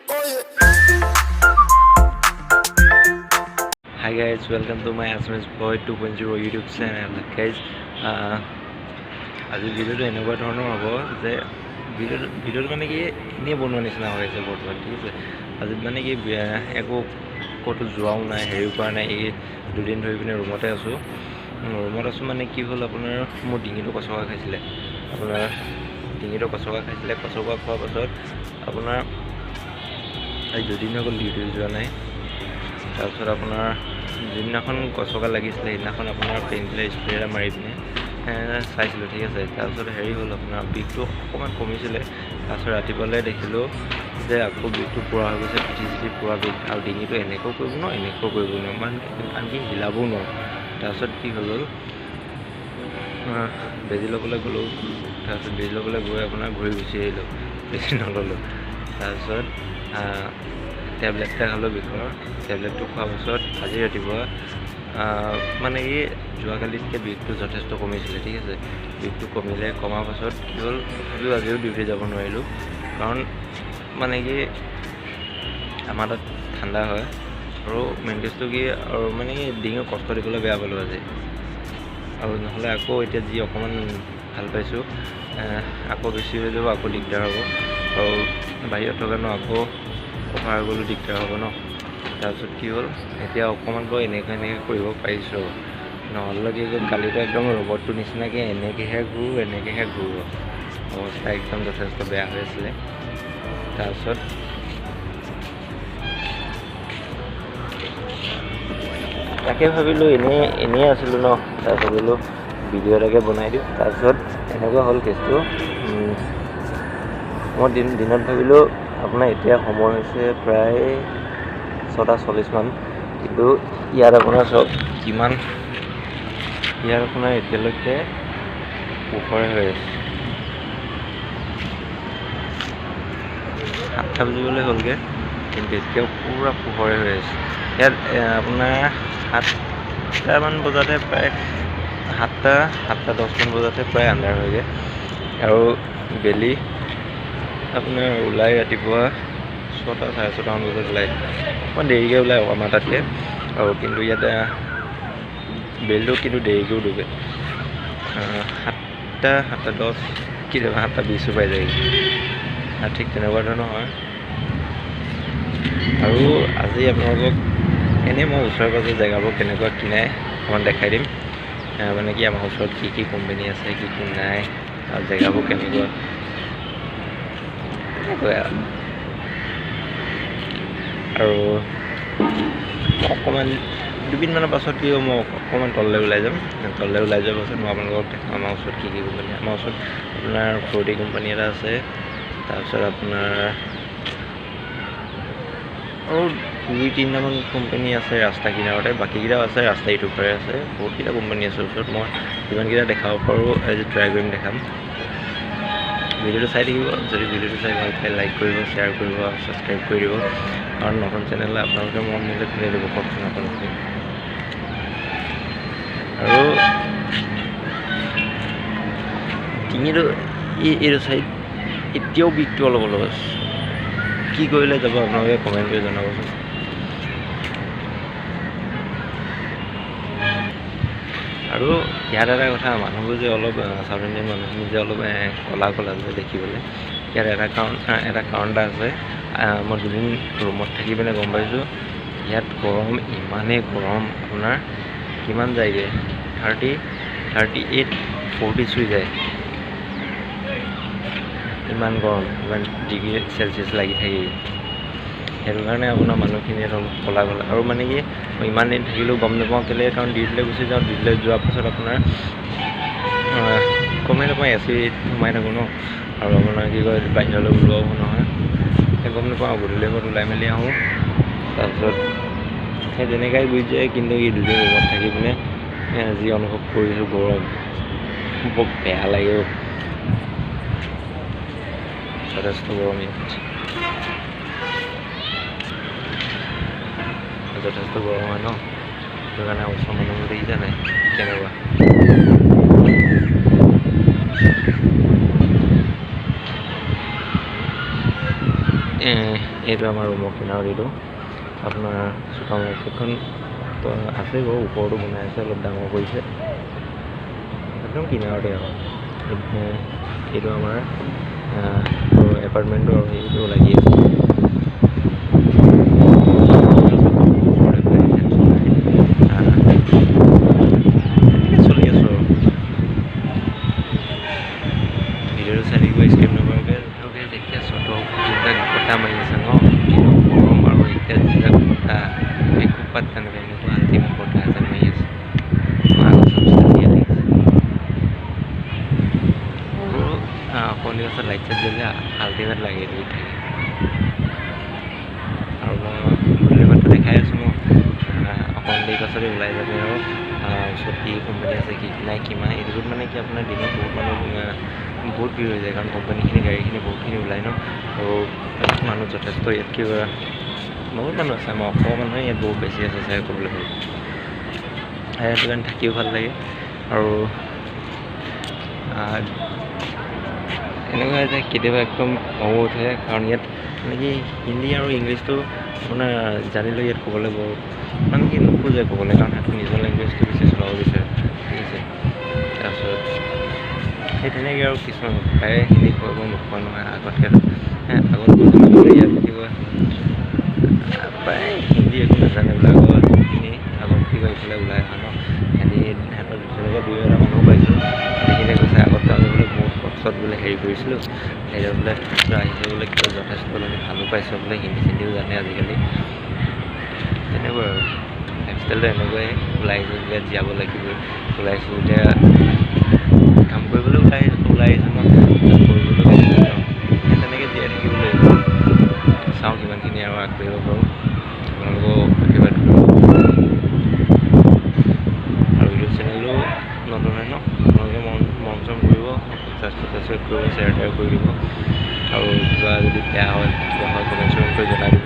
Hi guys, welcome to my Assamese Boy 2.0 YouTube channel. Guys, আজি ভিডিওটো এনেকুৱা ধৰণৰ হ'ব যে ভিডিওটো মানে কি এনেই বনোৱা নিচিনা হৈ আছে বৰ্তমান, ঠিক আছে। আজি মানে কি একো ক'তো যোৱাও নাই, হেৰিও কৰা নাই, এই দুদিন ধৰি পিনে ৰুমতে আছোঁ মানে কি হ'ল, আপোনাৰ মোৰ ডিঙিটো কচকা খাইছিলে, কচকা খোৱাৰ পাছত আপোনাৰ আজি দুদিন হৈ গ'ল ডিউটি যোৱা নাই। তাৰপিছত আপোনাৰ যিদিনাখন কচকা লাগিছিলে সেইদিনাখন আপোনাৰ পেইনকিলাৰ স্প্ৰে এটা মাৰি পিনে চাইছিলোঁ, ঠিক আছে। তাৰপিছত হেৰি হ'ল, আপোনাৰ বিষটো অকণমান কমিছিলে। তাৰপিছত ৰাতিপুৱালৈ দেখিলোঁ যে আকৌ বিষটো পূৰা হৈ গৈছে, পিঠি পূৰা বিষ, আৰু ডিঙিটো এনেকৈও কৰিব নোৱাৰোঁ, আনকি হিলাবও নোৱাৰোঁ। তাৰপিছত কি হৈ গ'ল, বেজি ল'বলৈ গ'লোঁ। তাৰপিছত বেজি ল'বলৈ গৈ আপোনাৰ ঘূৰি গুচি আহিলোঁ, বেজি নল'লোঁ। তাৰপিছত টেবলেট এটা খালোঁ বিষৰ। টেবলেটটো খোৱাৰ পাছত আজি ৰাতিপুৱা মানে কি যোৱাকালিতকৈ বিষটো যথেষ্ট কমিছিলে, ঠিক আছে। বিষটো কমাৰ পাছত কি হ'ল, তথাপিও আজিও ডিউটি যাব নোৱাৰিলোঁ। কাৰণ মানে কি আমাৰ তাত ঠাণ্ডা হয়, আৰু মেইন কেছটো কি, আৰু মানে কি ডিঙিত কষ্ট দিবলৈ বেয়া পালোঁ আজি। আৰু নহ'লে আকৌ এতিয়া যি অকণমান ভাল পাইছোঁ, আকৌ বেছি হৈ যাব, আকৌ দিগদাৰ হ'ব। আৰু বাহিৰত থকা ন, আকৌ অভাৰ হৈ গ'লেও দিগদাৰ হ'ব ন। তাৰপিছত কি হ'ল, এতিয়া অকণমান বাৰু এনেকৈ কৰিব পাৰিছোঁ। নহ'লে কি হ'ল, কালিতো একদম ৰবটটোৰ নিচিনাকৈ এনেকৈহে ঘূৰোঁ, অৱস্থা একদম যথেষ্ট বেয়া হৈ আছিলে। তাৰপিছত তাকে ভাবিলোঁ, এনেই আছিলোঁ ন, তাৰপিছত ভাবিলোঁ ভিডিঅ' এটাকে বনাই দিওঁ। তাৰপিছত এনেকুৱা হ'ল কেছটো, মই দিনত ভাবিলোঁ আপোনাৰ এতিয়া সময় হৈছে প্ৰায় 6:40 কিন্তু ইয়াত আপোনাৰ চব কিমান, ইয়াত আপোনাৰ এতিয়ালৈকে পোহৰে হৈ আছে, 7টা বাজিবলৈ হ'লগৈ, কিন্তু এতিয়াও পূৰা পোহৰে হৈ আছে। ইয়াত আপোনাৰ 7টামান বজাতহে প্ৰায় 7:10 বজাতহে প্ৰায় আন্ধাৰ হয়গৈ, আৰু বেলি আপোনাৰ ওলাই ৰাতিপুৱা 6-6:30 বজাত ওলায়, অকণমান দেৰিকৈ ওলায় আমাৰ তাতকৈ। আৰু কিন্তু ইয়াত বেলিটো কিন্তু দেৰিকৈও ডুবে, 7:10 কেতিয়াবা 7:20 পাই যায়গৈ, ঠিক তেনেকুৱা ধৰণৰ হয়। আৰু আজি আপোনালোকক এনেই মই ওচৰে পাজৰে জেগাবোৰ কেনেকুৱা কি নাই অকণমান দেখাই দিম। মানে কি আমাৰ ওচৰত কি কোম্পানী আছে, কি নাই, আৰু জেগাবোৰ কেনেকুৱা, এনেকুৱাই আৰু অকণমান দুদিনমানৰ পাছত কি হ'ব, মই অকণমান তললৈ ওলাই যাম। তললৈ ওলাই যোৱাৰ পাছত মই আপোনালোকক দেখাম আমাৰ ওচৰত কি কোম্পানী। আমাৰ ওচৰত আপোনাৰ 4D কোম্পানী এটা আছে, তাৰপিছত আপোনাৰ আৰু 2-3টামান কোম্পানী আছে ৰাস্তা কিনাৰতে, বাকীকেইটাও আছে ৰাস্তা ইটো পাৰে আছে, বহুতকেইটা কোম্পানী আছে ওচৰত। মই যিমানকেইটা দেখাব পাৰোঁ আজি ট্ৰাই কৰিম দেখাম। ভিডিঅ'টো চাই থাকিব, যদি ভিডিঅ'টো চাই ভাল পায় লাইক কৰিব, শ্বেয়াৰ কৰিব, ছাবস্ক্ৰাইব কৰি দিব। কাৰণ নতুন চেনেললৈ আপোনালোকে মন নিলে খুলি দিব, কওকচোন আপোনালোকে। আৰু ডিঙিটো এইটো চাইড এতিয়াও বিষটো অলপ আছে, কি কৰিলে যাব আপোনালোকে কমেণ্ট কৰি জনাবচোন। আৰু ইয়াত এটা কথা, মানুহবোৰ যে অলপ চাউথ ইণ্ডিয়ান মানুহখিনি যে অলপ ক'লা যে দেখিবলৈ, ইয়াত এটা কাৰণ এটা আছে। মই দুদিন ৰুমত থাকি পিনে গম পাইছোঁ, ইয়াত গৰম, ইমানেই গৰম, আপোনাৰ কিমান যায়গৈ, 38, 40 চুই যায়, ইমান গৰম, ইমান ডিগ্ৰী চেলচিয়াছ লাগি থাকে। সেইটো কাৰণে আপোনাৰ মানুহখিনি অলপ ক'লা, আৰু মানে কি মই ইমান দিন থাকিলেও গম নাপাওঁ কেলৈ, কাৰণ ডিউটিলৈ গুচি যাওঁ, ডিউটিলৈ যোৱাৰ পাছত আপোনাৰ গমেই নাপাওঁ, এচি সোমাই থাকোঁ ন, আৰু আপোনাৰ কি কয় বাহিৰলৈ ওলোৱাও নহয়, গম নাপাওঁ। গধূলি সময়ত ওলাই মেলি আহোঁ, তাৰপিছত সেই তেনেকুৱাই গুচি যায়। কিন্তু এই দুদিন ৰুমত থাকি পিনে যি অনুভৱ কৰিছোঁ গৰম, বৰ বেয়া লাগে, যথেষ্ট গৰম ইয়াত, যথেষ্ট গৰম হয় ন, সেইটো কাৰণে ওচৰৰ মানুহবোৰ দেখিছা নাই কেনেকুৱা। এইটো আমাৰ ৰুমৰ কিনাৰত এইটো আপোনাৰ চুপাৰ মাৰ্কেটখন আছে বাৰু ওপৰতো বনাই আছে অলপ ডাঙৰ কৰিছে একদম কিনাৰতে আৰু এইটো আমাৰ এপাৰ্টমেণ্টৰ এইটো লাগি আছে চলি আছোঁ আৰু ভিডিঅ'টো চাই থাকিব স্ক্ৰীপ নকৰাকৈ যেতিয়া চতৰ যিবিলাক বতাহ মাৰি আছে ন গৰম আৰু এতিয়া যিবিলাক বতাহ একো পাত্তা নাপায় এনেকুৱা আল্টিমেট বতাহ এজাক মাৰি আছে সন্ধিয়া লাইট চাইট জ্বলিলে আল্টিমেট লাগে এইটো থাকে আৰু মই গধূলি মাত্ৰ দেখাই আছোঁ মই অকণ দেৰি পাছতে ওলাই যাবে আৰু ওচৰত কি কোম্পানী আছে কি নাই কিমান এইটোত মানে কি আপোনাৰ দিনত বহুত মানুহ বহুত ভিৰ হৈ যায় কাৰণ কোম্পানীখিনি গাড়ীখিনি বহুতখিনি ওলায় ন আৰু মানুহ যথেষ্ট ইয়াতকৈ বহুত মানুহ আছে আমাৰ অসমৰ মানুহে ইয়াত বহুত বেছি আছে চাই ক'বলৈ গ'লে সেইটো কাৰণে থাকিও ভাল লাগে আৰু এনেকুৱা যে কেতিয়াবা একদম খং উঠে কাৰণ ইয়াত মানে কি হিন্দী আৰু ইংলিছটো আপোনাৰ জানিলেও ইয়াত ক'বলৈ বহুত মানে কি নোখোজে ক'বলৈ কাৰণ সেইটো নিজৰ লেংগুৱেজটো বেছি চলাব বিচাৰে ঠিক আছে তাৰপিছত সেই তেনেকৈ আৰু কিছুমান প্ৰায়ে হিন্দী কৰিব নোপোৱা নহয় আগতকৈ আগত ইয়াত কি কয় প্ৰায় হিন্দী একো নাজানে বোলে আগতখিনি আগত কি কয় এইফালে ওলাই অহা ন সিহঁতৰ তেনেকৈ দুই এটা মানুহ পাইছিলোঁ সেইখিনিয়ে কৈছে আগতে আমি বোলে বহুত কষ্টত বোলে হেৰি কৰিছিলোঁ হেৰি বোলে আহিছে বোলে কিবা যথেষ্ট বোলে ভালো পাইছোঁ বোলে হিন্দী চিন্দিও জানে আজিকালি তেনেকুৱাই আৰু লাইফষ্টাইলটো এনেকুৱাই ওলাই আহিছোঁ যেতিয়া জীয়াব লাগিবই ওলাইছোঁ এতিয়া কাম কৰিবলৈ ওলাই আহিছোঁ ন কৰিবলৈ লাগিবই ন সেই তেনেকৈ জীয়াই থাকিব লাগিব চাওঁ কিমানখিনি আৰু আগবাঢ়িব পাৰোঁ আপোনালোকক আশীৰ্বাদ কৰিব আৰু ইউটিউব চেনেলো নতুন হয় ন আপোনালোকে মন চন কৰিব ছাবস্ক্ৰাইব কৰিব শ্বেয়াৰ কৰি দিব আৰু কিবা যদি বেয়া হয় কিবা হয় কমেণ্ট চমেণ্ট কৰি জনাই দিব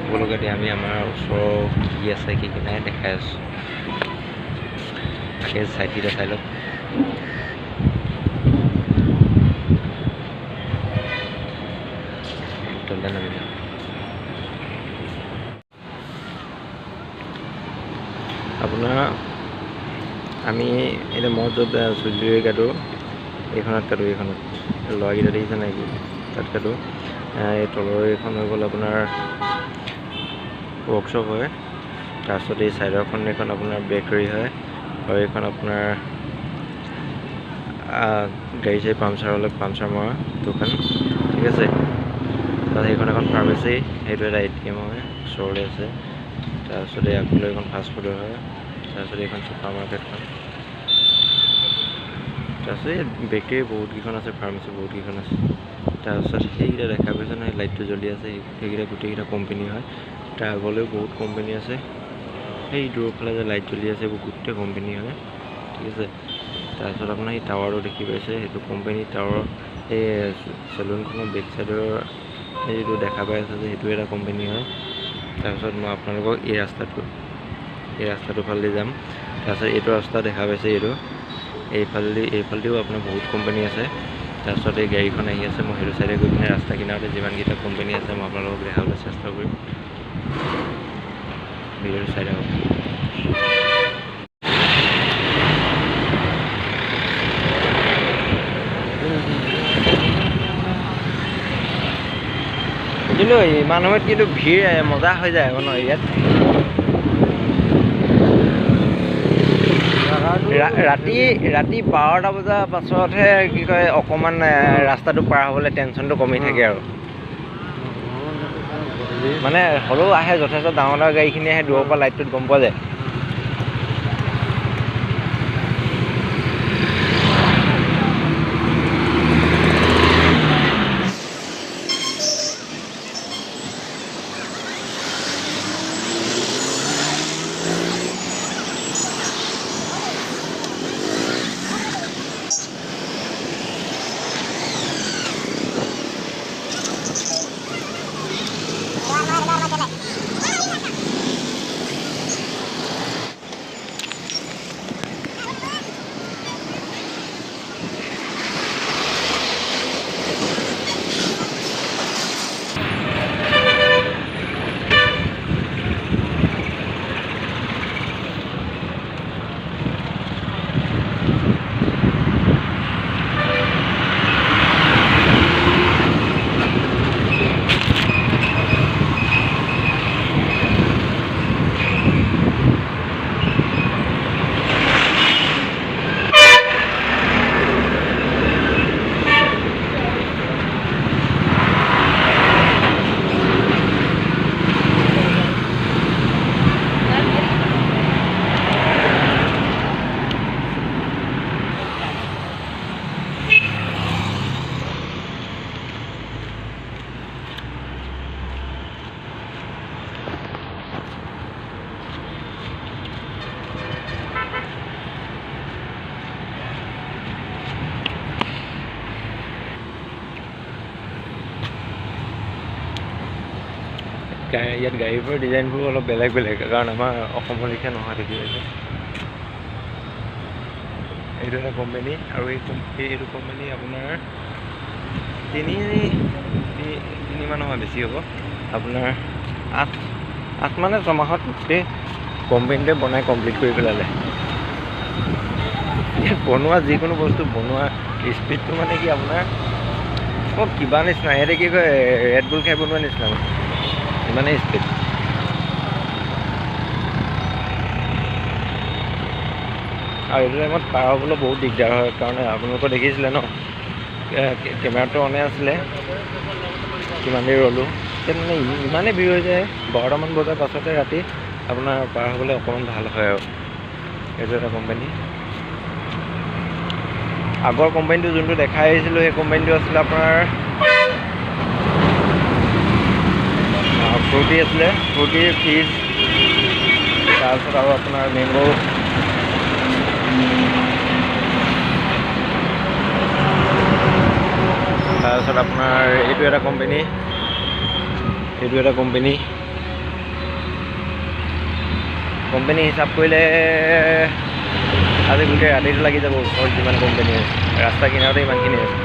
সকলোকে আমি আমাৰ ওচৰৰ কি আছে কি নাই দেখাই আছোঁ তাকে চাইডকেইটা চাই লওক নামিলে আপোনাৰ আমি এতিয়া মই য'ত চুলি কাটো এইখনত ল'ৰাকেইটা দেখিছে নেকি তাত কাটো এই তলৰ এইখন হৈ গ'ল আপোনাৰ ৱৰ্কশ্বপ হয় তাৰপিছত এই চাইডৰখন এইখন আপোনাৰ বেকাৰী হয় আৰু এইখন আপোনাৰ গাড়ী চাড়ী পামচাৰ হ'লে পামচাৰ মৰা দোকান ঠিক আছে তাত সেইখন এখন ফাৰ্মাচী সেইটো এটা ATM হয় ওচৰতে আছে তাৰপিছতে আগফালে এখন ফাষ্টফুডৰ হয় তাৰপিছত এইখন চুপাৰ মাৰ্কেটখন তাৰপিছত বেকাৰী বহুতকেইখন আছে ফাৰ্মাচী বহুতকেইখন আছে তাৰপিছত সেইকেইটা দেখা পাইছে নহয় লাইটটো জ্বলি আছে সেইকেইটা গোটেইকেইটা কোম্পানী হয় তাৰ আগলৈও বহুত কোম্পানী আছে সেই দূৰফালে যে লাইট জ্বলি আছে এইবোৰ গোটেই কোম্পানী হয় ঠিক আছে তাৰপিছত আপোনাৰ সেই টাৱাৰটো দেখি পাইছে সেইটো কোম্পানী টাৱাৰৰ এই চেলুনখনৰ বেক চাইডৰ এইটো দেখা পাই আছে যে সেইটো এটা কোম্পানী হয় তাৰপিছত মই আপোনালোকক এই ৰাস্তাটোৰ ফালেদি যাম তাৰপিছত এইটো ৰাস্তা দেখা পাইছে এইফালেদিও আপোনাৰ বহুত কোম্পানী আছে তাৰপিছত এই গাড়ীখন আহি আছে মই সেইটো চাইডে গৈ পিনে ৰাস্তা কিনাৰতে যিমানকেইটা কোম্পানী আছে মই আপোনালোকক দেখাবলৈ চেষ্টা কৰিম ভিডিঅ'টো চাই থাকক কিন্তু ইমান সময়ত কিন্তু ভিৰ মজা হৈ যায় ন ইয়াত ৰাতি 12টা বজাৰ পাছতহে কি কয় অকণমান ৰাস্তাটো পাৰ হ'বলৈ টেনশ্যনটো কমি থাকে আৰু মানে হ'লেও আহে যথেষ্ট ডাঙৰ গাড়ীখিনি আহে দূৰৰ পৰা লাইটটোত গম পোৱা যায় ইয়াত গাড়ীবোৰৰ ডিজাইনবোৰ অলপ বেলেগ বেলেগ, কাৰণ আমাৰ অসমৰ লেখীয়া নহয় দেখি পাইছে। এইটো এটা কোম্পানী, আৰু এইটো কোম্পানী আপোনাৰ তিনিমাহ নহয় বেছি হ'ব, আপোনাৰ 8 মানে 6 মাহত গোটেই কোম্পানীটোৱে বনাই কমপ্লিট কৰি পেলালে। ইয়াত বনোৱা যিকোনো বস্তু বনোৱা স্পীডটো মানে কি আপোনাৰ কিবা নিচিনা, সিহঁতে কি কয় ৰেড বুল খাই বনোৱা নিচিনা মানে, ইমানেই স্পীড। আৰু এইটো টাইমত পাৰ হ'বলৈ বহুত দিগদাৰ হয়, কাৰণ আপোনালোকৰ দেখিছিলে ন, কেমেৰাটো অনে আছিলে, কিমান দেৰি ৰ'লোঁ। এতিয়া মানে ইমানেই ভিৰ হৈ যায়, 12টামান বজাৰ পাছতে ৰাতি আপোনাৰ পাৰ হ'বলৈ অকণমান ভাল হয় আৰু। এইটো এটা কোম্পানী। আগৰ কোম্পানীটো যোনটো দেখাই আহিছিলোঁ, সেই কোম্পানীটো আছিলে আপোনাৰ ফ্ৰুটি আছিলে, ফ্ৰুটিৰ ফিজ, তাৰপিছত আৰু আপোনাৰ মেংগ', তাৰপিছত আপোনাৰ এইটো এটা কোম্পানী, হিচাপ কৰিলে আজি গোটেই ৰাতিটো লাগি যাব। ওচৰত যিমান কোম্পানী আছে, ৰাস্তা কিনাৰতে ইমানখিনি আছে।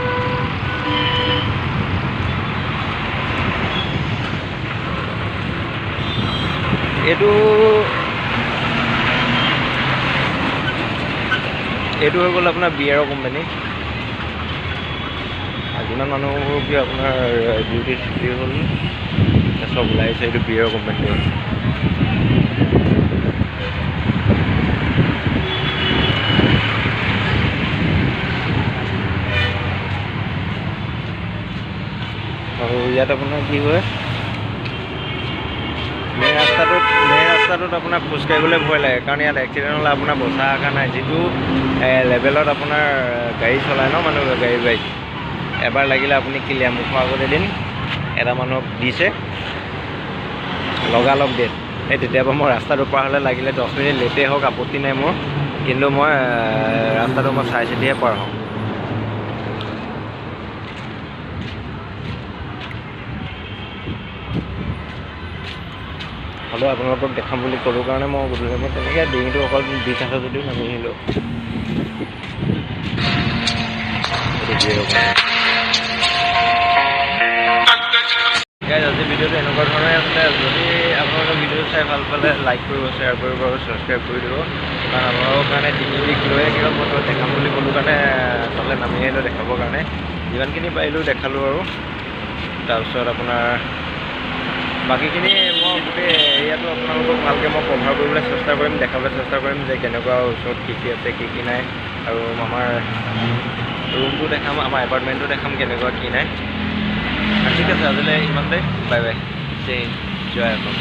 এইটো হৈ গ'ল আপোনাৰ বিয়াৰৰ কোম্পানী। যিমান মানুহবোৰ কি আপোনাৰ ডিউটি ছুটি হ'ল চব ওলাইছে, এইটো বিয়াৰৰ কোম্পানীটো। আৰু ইয়াত আপোনাৰ কি হয়, মেইন ৰাস্তাটোত আপোনাৰ খোজকাঢ়িবলৈ ভয় লাগে, কাৰণ ইয়াত এক্সিডেণ্ট হ'লে আপোনাৰ বচা আশা নাই। যিটো লেভেলত আপোনাৰ গাড়ী চলায় ন মানুহ, বাইক এবাৰ লাগিলে আপুনি ক্লিয়াৰ। মুখৰ আগত এদিন এটা মানুহক দিছে লগালগ ডেট, তেতিয়াৰ পৰা মই ৰাস্তাটো পাৰ হ'লে লাগিলে 10 মিনিট লেটেই হওক আপত্তি নাই মোৰ, কিন্তু মই ৰাস্তাটো চাই চিতিহে পাৰ হওঁ। হ'লেও আপোনালোকক দেখাম বুলি ক'লোঁ কাৰণে মই গধূলি সময়ত তেনেকৈ ডিঙিটো অকল বিষ আছে যদিও নামি আহিলোঁ। আজি ভিডিঅ'টো এনেকুৱা ধৰণে আছিলে। যদি আপোনালোকে ভিডিঅ'টো চাই ভাল পালে লাইক কৰিব, শ্বেয়াৰ কৰিব আৰু ছাবস্ক্ৰাইব কৰি দিব, কাৰণ আপোনালোকৰ কাৰণে ডিঙি লৈয়ে কিবা মই দেখাম বুলি ক'লোঁ কাৰণে আচলতে নামি আহিলোঁ দেখাবৰ কাৰণে। যিমানখিনি পাৰিলোঁ দেখালোঁ আৰু। তাৰপিছত আপোনাৰ বাকীখিনি মই গোটেই এৰিয়াটো আপোনালোকক ভালকৈ মই কভাৰ কৰিবলৈ চেষ্টা কৰিম, দেখাবলৈ চেষ্টা কৰিম যে কেনেকুৱা ওচৰত কি আছে কি নাই, আৰু আমাৰ ৰুমটো দেখাম, আমাৰ এপাৰ্টমেণ্টটো দেখাম কেনেকুৱা কি নাই। ঠিক আছে, আজিলৈ ইমানতে, বাই বাই, জয় হিন্দ, জয় অসম।